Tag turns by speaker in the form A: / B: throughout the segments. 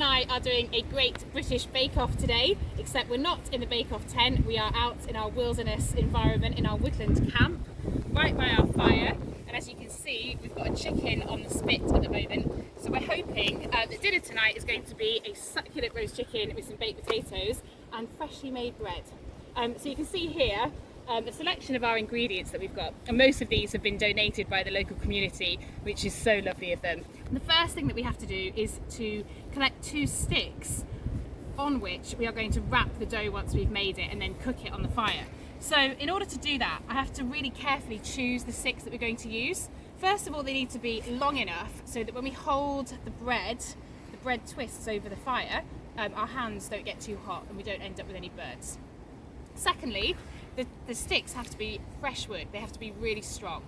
A: and I are doing a great British bake-off today, except we're not in the bake-off tent. We are out in our wilderness environment, in our woodland camp, right by our fire. And as you can see, we've got a chicken on the spit at the moment. So we're hoping that dinner tonight is going to be a succulent roast chicken with some baked potatoes and freshly made bread. So you can see here a selection of our ingredients that we've got, and most of these have been donated by the local community, which is so lovely of them. And the first thing that we have to do is to collect 2 sticks on which we are going to wrap the dough once we've made it and then cook it on the fire. So in order to do that, I have to really carefully choose the sticks that we're going to use. First of all, they need to be long enough so that when we hold the bread twists over the fire, our hands don't get too hot and we don't end up with any burns. Secondly, the sticks have to be fresh wood. They have to be really strong.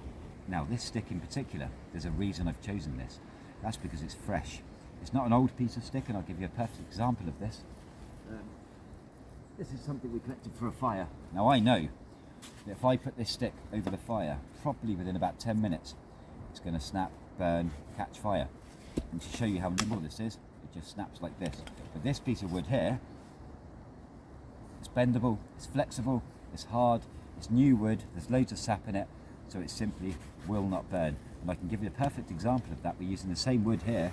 B: Now this stick in particular, there's a reason I've chosen this. That's because it's fresh. It's not an old piece of stick, and I'll give you a perfect example of this. This is something we collected for a fire. Now I know that if I put this stick over the fire, probably within about 10 minutes, it's going to snap, burn, catch fire. And to show you how nimble this is, it just snaps like this. But this piece of wood here, it's bendable, it's flexible, it's hard, it's new wood, there's loads of sap in it, so it simply will not burn. And I can give you a perfect example of that. We're using the same wood here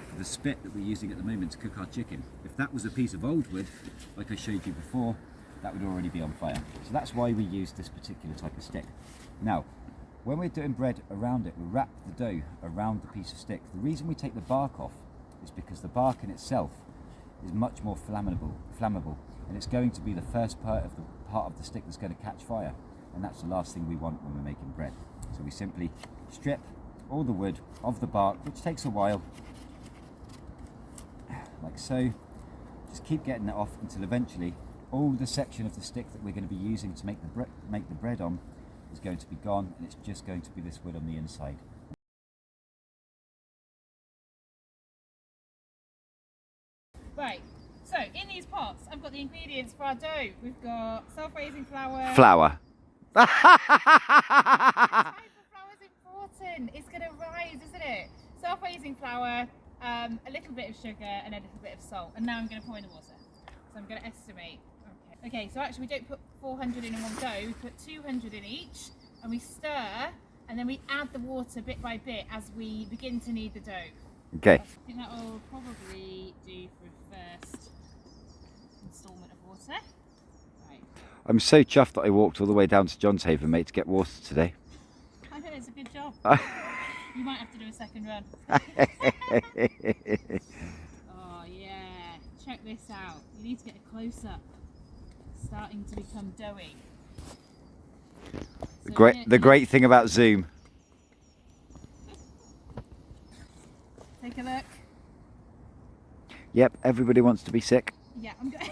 B: for the spit that we're using at the moment to cook our chicken. If that was a piece of old wood, like I showed you before, that would already be on fire. So that's why we use this particular type of stick. Now, when we're doing bread around it, we wrap the dough around the piece of stick. The reason we take the bark off is because the bark in itself is much more flammable, and it's going to be the first part of the stick that's going to catch fire, and that's the last thing we want when we're making bread. So we simply strip all the wood of the bark, which takes a while, like so. Just keep getting it off until eventually all the section of the stick that we're going to be using to make the bread on is going to be gone, and it's just going to be this wood on the inside.
A: Right, so in these pots I've got the ingredients for our dough. We've got self-raising flour.
B: Flour.
A: The type of flour is important. It's going to rise, isn't it? Self-raising flour, a little bit of sugar and a little bit of salt. And now I'm going to pour in the water. So I'm going to estimate. Okay, so actually we don't put 400 in one go, we put 200 in each, and we stir, and then we add the water bit by bit as we begin to knead the dough.
B: Okay.
A: I think that will probably do for the first instalment of water. Right.
B: I'm so chuffed that I walked all the way down to John's Haven, mate, to get water today.
A: I know, it's a good job. You might have to do a second run. Oh yeah, check this out. You need to get a close-up. Starting to become doughy.
B: The great thing about Zoom.
A: Take a look.
B: Yep, everybody wants to be sick.
A: Yeah, I'm going.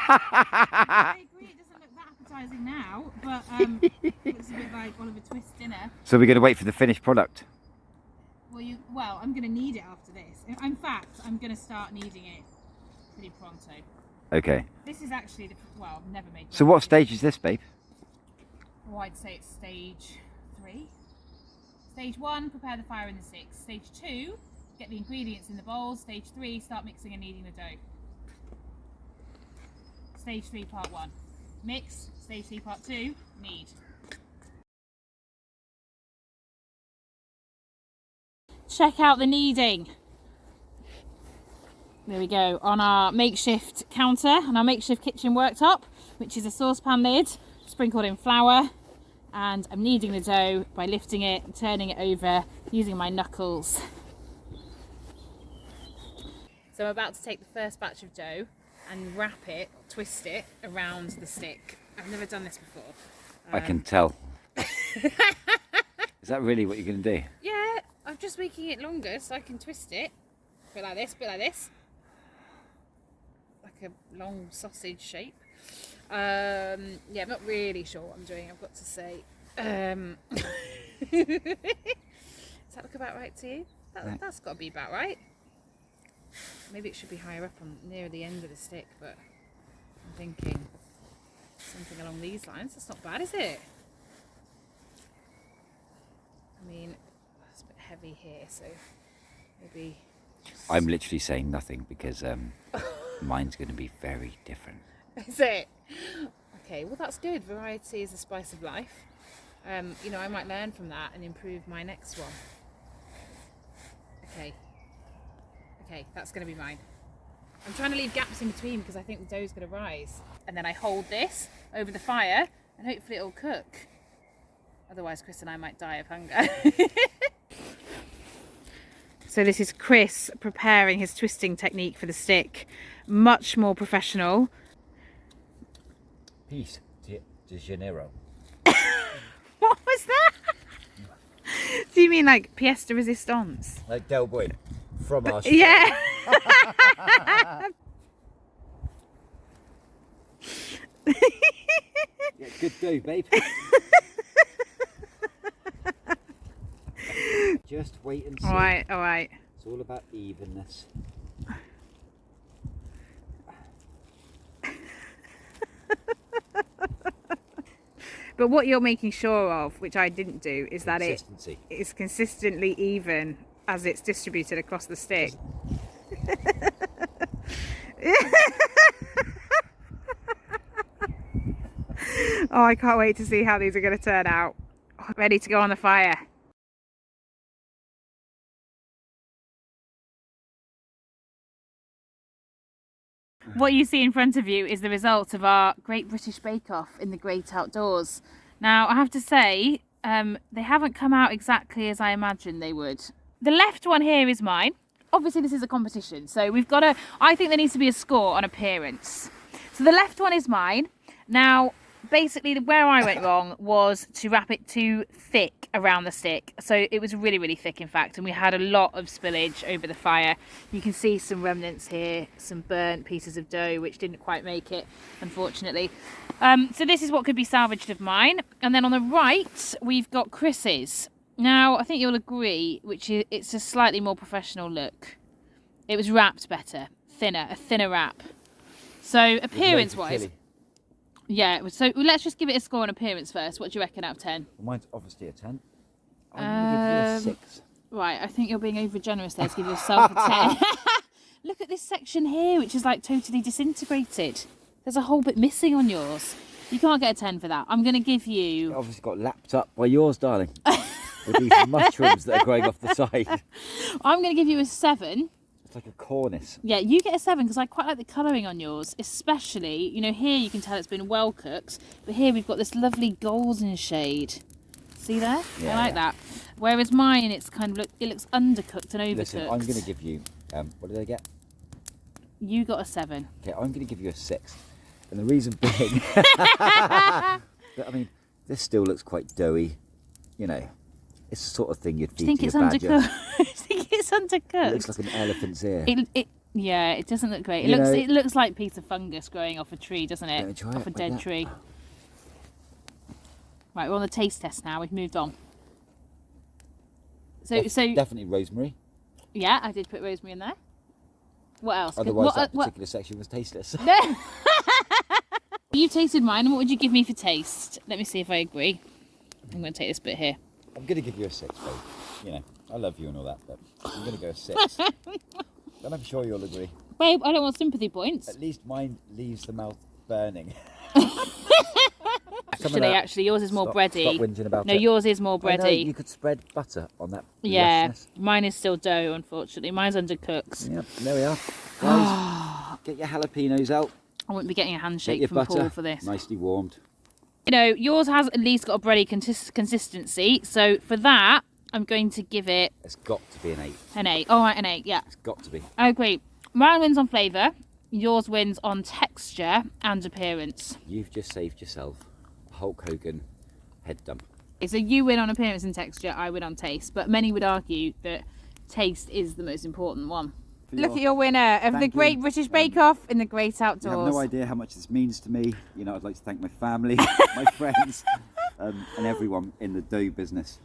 A: I agree, it doesn't look that appetising now, but it looks a bit like Oliver Twist dinner.
B: So we're going to wait for the finished product.
A: Well, I'm going to knead it after this. In fact, I'm going to start kneading it pretty pronto.
B: Okay.
A: This is actually I've never made.
B: So what stage is this, babe?
A: Oh, I'd say it's stage 3. Stage 1, prepare the fire in the sticks. Stage 2, get the ingredients in the bowl. Stage 3, start mixing and kneading the dough. Stage 3, part 1, mix. Stage 3, part 2, knead. Check out the kneading. There we go, on our makeshift counter and our makeshift kitchen worktop, which is a saucepan lid sprinkled in flour, and I'm kneading the dough by lifting it and turning it over using my knuckles. So I'm about to take the first batch of dough and wrap it, twist it around the stick. I've never done this before.
B: I can tell. Is that really what you're going to do?
A: Yeah, I'm just making it longer so I can twist it. Bit like this, bit like this. Like a long sausage shape. Yeah, I'm not really sure what I'm doing, I've got to say. Does that look about right to you? That's got to be about right. Maybe it should be higher up on near the end of the stick, but I'm thinking something along these lines. That's not bad, is it? I mean, it's a bit heavy here, so maybe
B: I'm literally saying nothing because mine's going to be very different.
A: Is it? Okay, well that's good. Variety is the spice of life. You know, I might learn from that and improve my next one. Okay, that's going to be mine. I'm trying to leave gaps in between because I think the dough's going to rise. And then I hold this over the fire and hopefully it'll cook. Otherwise Chris and I might die of hunger. So this is Chris preparing his twisting technique for the stick. Much more professional.
B: Piece de Janeiro.
A: What was that? Do you mean like pièce de résistance?
B: Like Del Boy from our street.
A: Yeah.
B: Yeah, good dough, babe. Just wait and see.
A: All right.
B: It's all about evenness.
A: But what you're making sure of, which I didn't do, is that it
B: Consistency.
A: is consistently even as it's distributed across the stick. Oh, I can't wait to see how these are going to turn out. Ready to go on the fire. What you see in front of you is the result of our Great British Bake Off in the great outdoors. Now, I have to say, they haven't come out exactly as I imagined they would. The left one here is mine. Obviously, this is a competition, so we've got I think there needs to be a score on appearance. So the left one is mine. Now, basically, where I went wrong was to wrap it too thick around the stick. So it was really, really thick, in fact, and we had a lot of spillage over the fire. You can see some remnants here, some burnt pieces of dough, which didn't quite make it, unfortunately. So this is what could be salvaged of mine. And then on the right, we've got Chris's. Now, I think you'll agree, it's a slightly more professional look. It was wrapped better, a thinner wrap. So appearance-wise, yeah, so let's just give it a score on appearance first. What do you reckon out of 10?
B: Well, mine's obviously a 10. I'm going to give you a 6.
A: Right, I think you're being over generous there to give yourself a 10. Look at this section here, which is like totally disintegrated. There's a whole bit missing on yours. You can't get a 10 for that. I'm going to give you...
B: It obviously got lapped up by yours, darling. With these mushrooms that are growing off the side.
A: I'm going to give you a 7.
B: It's like a cornice.
A: Yeah, you get a 7 because I quite like the colouring on yours, especially, you know, here you can tell it's been well cooked, but here we've got this lovely golden shade. See there?
B: Yeah,
A: I like that. Whereas mine, it's kind of it looks undercooked and overcooked.
B: Listen, I'm going to give you, what did I get?
A: You got a 7.
B: Okay, I'm going to give you a 6. And the reason being, but I mean, this still looks quite doughy, you know. It's the sort of thing you'd feed to your badger.
A: I think it's undercooked.
B: It looks like an elephant's ear.
A: Yeah, it doesn't look great. It looks like a piece of fungus growing off a tree, doesn't it?
B: Let me try
A: off
B: it
A: a
B: like
A: dead
B: that.
A: tree. Right, we're on the taste test now. We've moved on. So
B: Definitely rosemary.
A: yeah, I did put rosemary in there. What else?
B: Otherwise, that particular section was tasteless.
A: You tasted mine, and what would you give me for taste? Let me see if I agree. I'm going to take this bit here.
B: I'm going to give you a 6, babe. You know, I love you and all that, but I'm going to go a 6. And I'm sure you'll agree.
A: Babe, I don't want sympathy points.
B: At least mine leaves the mouth burning.
A: Actually, yours is more bready.
B: Stop whinging about
A: no,
B: it.
A: yours is more
B: I know,
A: bready.
B: you could spread butter on that.
A: Yeah,
B: lushness.
A: mine is still dough, unfortunately. Mine's undercooked.
B: Yep, there we are. Guys, get your jalapenos out.
A: I wouldn't be getting a
B: Get
A: handshake
B: your
A: from
B: butter
A: Paul for this.
B: nicely warmed.
A: You know, yours has at least got a bready consistency. So for that, I'm going to give it
B: It's got to be an 8.
A: an 8. All right, an 8, yeah.
B: It's got to be.
A: I agree. Mine wins on flavour. Yours wins on texture and appearance.
B: You've just saved yourself a Hulk Hogan head dump.
A: So you win on appearance and texture, I win on taste. But many would argue that taste is the most important one. Look at your winner of the Great British Bake Off in the great outdoors.
B: You have no idea how much this means to me. You know, I'd like to thank my family, my friends, and everyone in the dough business.